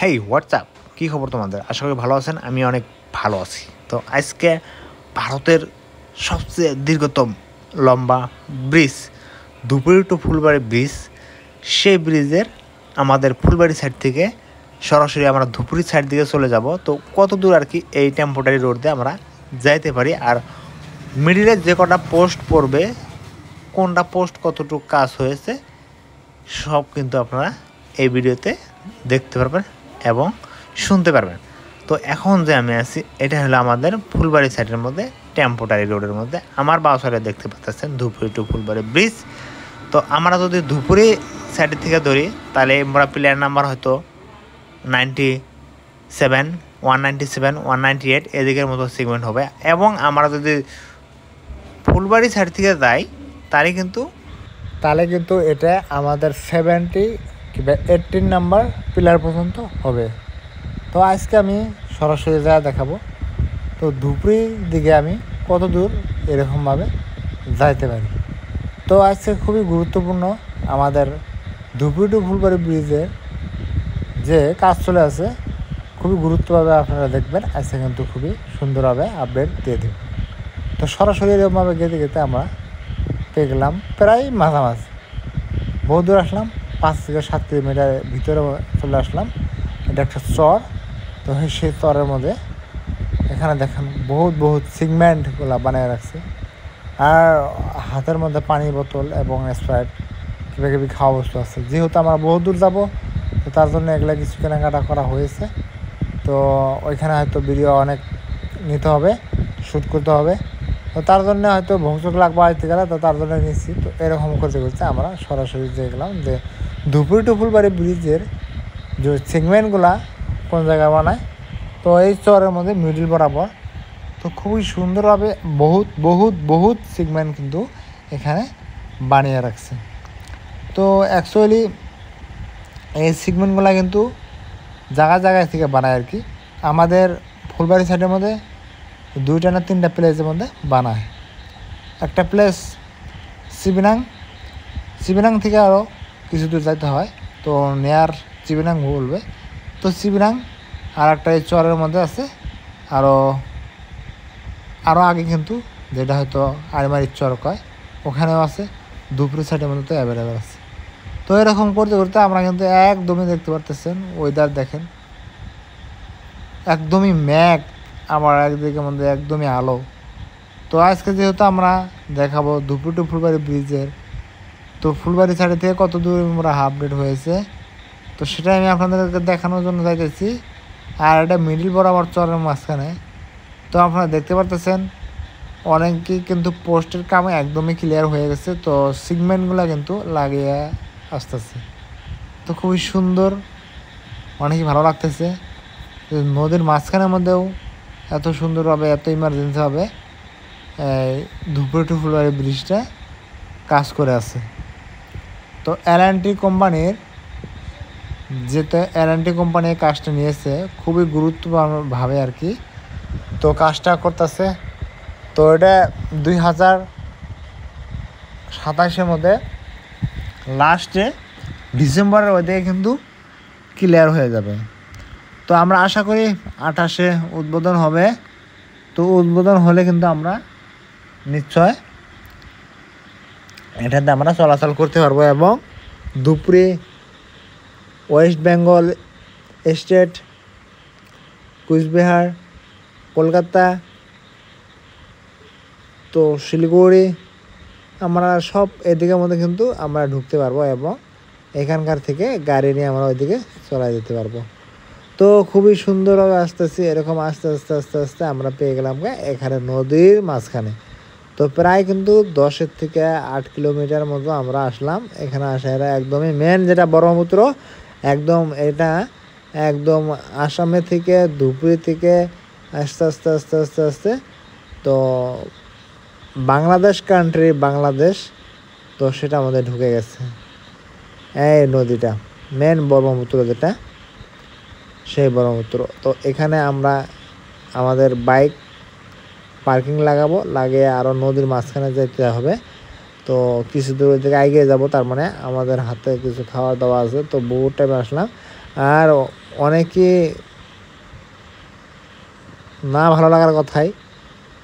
হেই WhatsApp, কী খবর তোমাদের? আশা করি ভালো আছেন। আমি অনেক ভালো আছি। তো আজকে ভারতের সবচেয়ে দীর্ঘতম লম্বা bridge Dhubri to Phulbari bridge, সেই ব্রিজের আমাদের ফুলবাড়ি সাইড থেকে সরাসরি আমরা ধুপড়ি সাইড দিকে চলে যাব। তো কত দূর আর কি এই টেম্পোরারি রোড দিয়ে আমরা যাইতে পারি, আর মিডিলে যে কটা পোস্ট পড়বে, কোনটা পোস্ট কতটুকু কাজ হয়েছে সব কিন্তু আপনারা এই ভিডিওতে দেখতে পারবেন এবং শুনতে পারবেন। তো এখন যে আমি আছি, এটা হলো আমাদের ফুলবাড়ি সাইডের মধ্যে টেম্পোরারি রোডের মধ্যে। আমার বাঁ সাইডে দেখতে পাচ্ছেন ধুপড়ি টু ফুলবাড়ি ব্রিজ। তো আমরা যদি ধুপড়ি সাইডের থেকে ধরি, তাহলে আমরা প্লেয়ার নাম্বার হয়তো 97, 197, 198 এদিকের মতো সেগমেন্ট হবে। এবং আমরা যদি ফুলবাড়ি সাইড থেকে যাই, তাহলে কিন্তু এটা আমাদের 70 কিংবা 18 নাম্বার পিলার পর্যন্ত হবে। তো আজকে আমি সরাসরি যা দেখাবো, তো ধুপড়ির দিকে আমি কত দূর এরকমভাবে যাইতে পারি। তো আজকে খুবই গুরুত্বপূর্ণ আমাদের ধুপড়ি টু ফুলবাড়ি ব্রিজের যে কাজ চলে আছে, খুবই গুরুত্বভাবে আপনারা দেখবেন। আজকে কিন্তু খুবই সুন্দরভাবে আপডেট দিয়ে দেব। তো সরাসরি এরকমভাবে গেতে গেতে আমরা পেয়ে গেলাম প্রায় মাঝামাঝি, বহু দূর আসলাম, 5 থেকে 7 কিলোমিটার ভিতরে চলে আসলাম। এটা একটা চর। তো সেই চরের মধ্যে এখানে দেখেন বহুত সিগমেন্টগুলো বানিয়ে রাখছে, আর হাতের মধ্যে পানি বোতল এবং স্প্রাইট কিভাবে খাওয়া বস্তু আছে। যেহেতু আমরা বহু দূর যাবো, তো তার জন্য এগুলো কিছু কেনাকাটা করা হয়েছে। তো ওইখানে হয়তো ভিডিও অনেক নিতে হবে, শ্যুট করতে হবে। তো তার জন্য হয়তো ভংসক লাগবে আসতে গেলে, তো তার জন্য নিচ্ছি। তো এরকম করতে করতে আমরা সরাসরি দেখলাম যে ধুপড়ি টু ফুলবাড়ি ব্রিজের যে সেগমেন্টগুলা কোন জায়গায় বানায়। তো এই চরের মধ্যে মিডিল বরাবর তো খুবই সুন্দরভাবে বহুত সেগমেন্ট কিন্তু এখানে বানিয়ে রাখছে। তো অ্যাকচুয়ালি এই সেগমেন্টগুলো কিন্তু জায়গায় থেকে বানায় আর কি। আমাদের ফুলবাড়ি সাইডের মধ্যে 2টা না 3টা প্লেসের মধ্যে বানায়। একটা প্লেস চিবিনাং থেকে আরও কিছু দূর যাইতে হয়, তো নেয়ার চিবিনাং বলবে। তো চিবিনাং আর একটা এই চরের মধ্যে আছে, আরও আগে কিন্তু যেটা হয়তো আড়িমারির চর কয়, ওখানেও আছে। ধুপড়ি সাইডের মধ্যে তো অ্যাভেলেবেল আছে। তো এরকম করতে করতে আমরা কিন্তু একদমই দেখতে পারতেছেন ওয়েদার দেখেন, একদমই ম্যাগ, আমার একদিকের মধ্যে একদমই আলো। তো আজকে যেহেতু আমরা দেখাবো ধুপড়ি টু ফুলবাড়ি ব্রিজের, তো ফুলবাড়ি সাইডে থেকে কত দূর আমরা আপডেট হয়েছে, তো সেটা আমি আপনাদেরকে দেখানোর জন্য যাইতেছি। আর এটা মিডিল বরাবর চরের মাঝখানে। তো আপনারা দেখতে পারতেছেন অনেকেই কিন্তু পোস্টের কামে একদমই ক্লিয়ার হয়ে গেছে। তো সিগমেন্টগুলো কিন্তু লাগিয়ে আসতেছে। তো খুবই সুন্দর, অনেকই ভালো লাগতেছে। নদীর মাঝখানের মধ্যেও এত সুন্দরভাবে, এত ইমার্জেন্সিভাবে ধুপড়ি টু ফুলবাড়ি ব্রিজটা কাজ করে আছে। তো এল&টি কোম্পানির কাজটা নিয়েছে খুবই গুরুত্বভাবে আর কি। তো কাজটা করতেছে। তো এটা 2027-এর মধ্যে লাস্টে ডিসেম্বরের ওইদিকে কিন্তু ক্লিয়ার হয়ে যাবে। তো আমরা আশা করি 28-এ উদ্বোধন হবে। তো উদ্বোধন হলে কিন্তু আমরা নিশ্চয় এটাতে আমরা চলাচল করতে পারবো। এবং ধুপড়ি, ওয়েস্ট বেঙ্গল স্টেট, কুচবিহার, কলকাতা, তো শিলিগুড়ি, আমরা সব এদিকের মধ্যে কিন্তু আমরা ঢুকতে পারবো এবং এখানকার থেকে গাড়ি নিয়ে আমরা ওইদিকে চলে যেতে পারবো। তো খুবই সুন্দরভাবে আসতেছি। এরকম আস্তে আস্তে আমরা পেয়ে গেলাম এখানে নদীর মাঝখানে। তো প্রায় কিন্তু 10 থেকে 8 কিলোমিটার মতো আমরা আসলাম। এখানে আসা এরা একদমই মেন যেটা ব্রহ্মপুত্র, একদম এটা একদম আসামে থেকে ধুপড়ি থেকে আস্তে তো বাংলাদেশ তো সেটা আমাদের ঢুকে গেছে। এই নদীটা মেন ব্রহ্মপুত্র, যেটা সেই ব্রহ্মপুত্র। তো এখানে আমরা আমাদের বাইক পার্কিং লাগিয়ে আরও নদীর মাঝখানে যেতে হবে। তো কিছু দূর থেকে এগিয়ে যাব, তার মানে আমাদের হাতে কিছু খাওয়া দাওয়া আছে। তো বহুত টাইমে আসলাম। আর অনেকে না ভালো লাগার কথাই,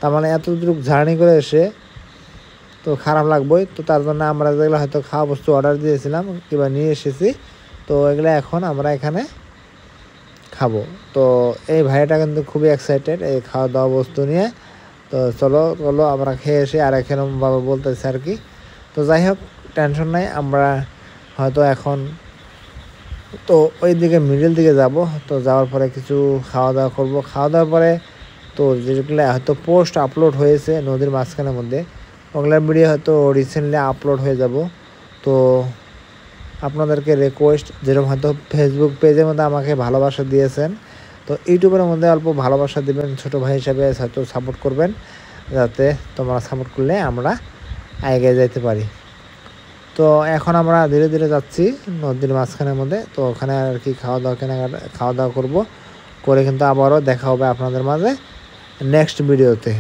তার মানে এতটুকু জার্নি করে এসে তো খারাপ লাগবেই। তো তার জন্য আমরা যেগুলো হয়তো খাওয়া বস্তু অর্ডার দিয়েছিলাম কিংবা নিয়ে এসেছি, তো এগুলো এখন আমরা এখানে খাবো। তো এই ভাইটা কিন্তু খুবই এক্সাইটেড এই খাওয়া দাওয়া বস্তু নিয়ে। তো চলো আমরা খেয়ে এসে আর এরকমভাবে বলতেছি আর কি। তো যাই হোক, টেনশন নাই, আমরা হয়তো এখন তো ওই দিকে মিডল দিকে যাব। তো যাওয়ার পরে কিছু খাওয়া দাওয়া করবো, খাওয়া দাওয়ার পরে তো যেগুলো হয়তো পোস্ট আপলোড হয়েছে নদীর মাঝখানের মধ্যে, ওগুলোর ভিডিও হয়তো রিসেন্টলি আপলোড হয়ে যাব। তো আপনাদেরকে রিকোয়েস্ট, যেরকম হয়তো ফেসবুক পেজের মধ্যে আমাকে ভালোবাসা দিয়েছেন, তো ইউটিউবের মধ্যে অল্প ভালোবাসা দিবেন, ছোটো ভাই হিসাবে হয়তো সাপোর্ট করবেন, যাতে তোমরা সাপোর্ট করলে আমরা এগিয়ে যেতে পারি। তো এখন আমরা ধীরে ধীরে যাচ্ছি নদীর মাঝখানের মধ্যে। তো ওখানে আর কি খাওয়া দাওয়া করবো, করে কিন্তু আবারও দেখা হবে আপনাদের মাঝে নেক্সট ভিডিওতে।